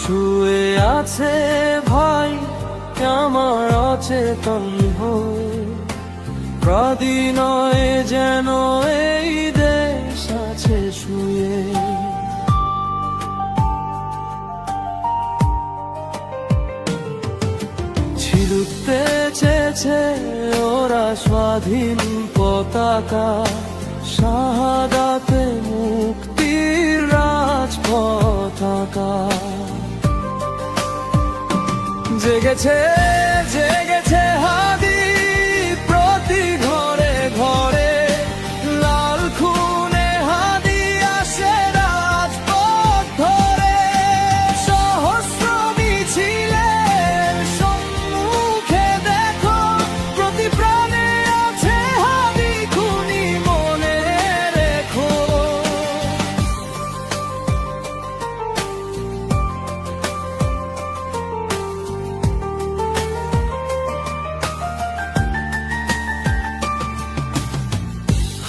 শুয়ে আছে ভাই আমার অচেতন হয়ে, প্রদিনয় যেন এই দেশ আছে শুয়ে। ছিড়তে চেয়েছে ওরা স্বাধীন পতাকা, শাহাদাতে মুক্তির রাজপতাকা। জেগেছে জেগেছে হাদি প্রতি ঘরে ঘরে, লাল খুনে হাদি আসে রাজপথ ধরে। সহস্র মিছিলের সম্মুখে দেখো, প্রতি প্রাণে আছে হাদি খুনি মনে রেখো।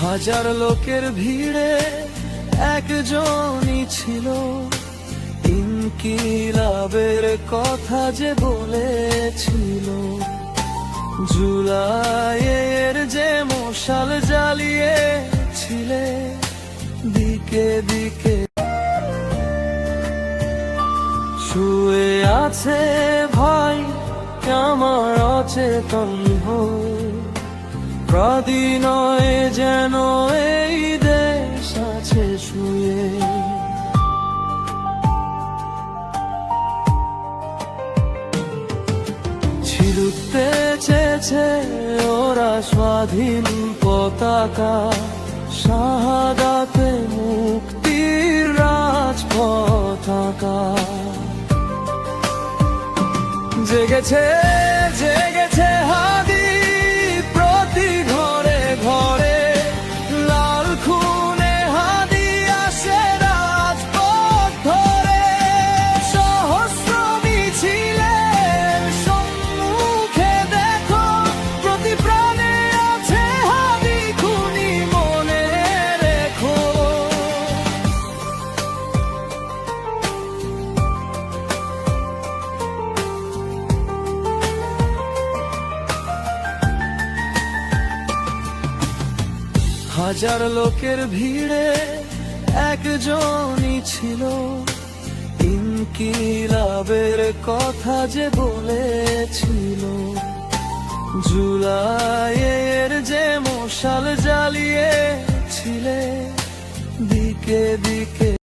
হাজার লোকের ভিড়ে একজনই ছিল, ইনকিলাবের কথা যে বলেছিল। জুলাইয়ের যে মশাল জ্বালিয়েছিলে দিকে দিকে। শুয়ে আছে ভাই আমার অচেতন হয়ে, প্রদিনয় যেন এই দেশ আছে শুয়ে। ছিড়তে চেয়েছে ওরা স্বাধীন পতাকা, শাহাদাতে মুক্তির রাজপতাকা। জেগেছে জেগেছে হাদি প্রতি ঘরে ঘরে, লাল খুনে হাদি আসে রাজপথ ধরে। সহস্র মিছিলের সম্মুখে দেখো, প্রতি প্রাণে আছে হাদি খুনি মনে রেখো। হাজার লোকের ভিড়ে একজনই ছিল, ইনকিলাবের কথা যে বলেছিল। জুলাইয়ের যে মশাল জ্বালিয়েছিলে দিকে দিকে।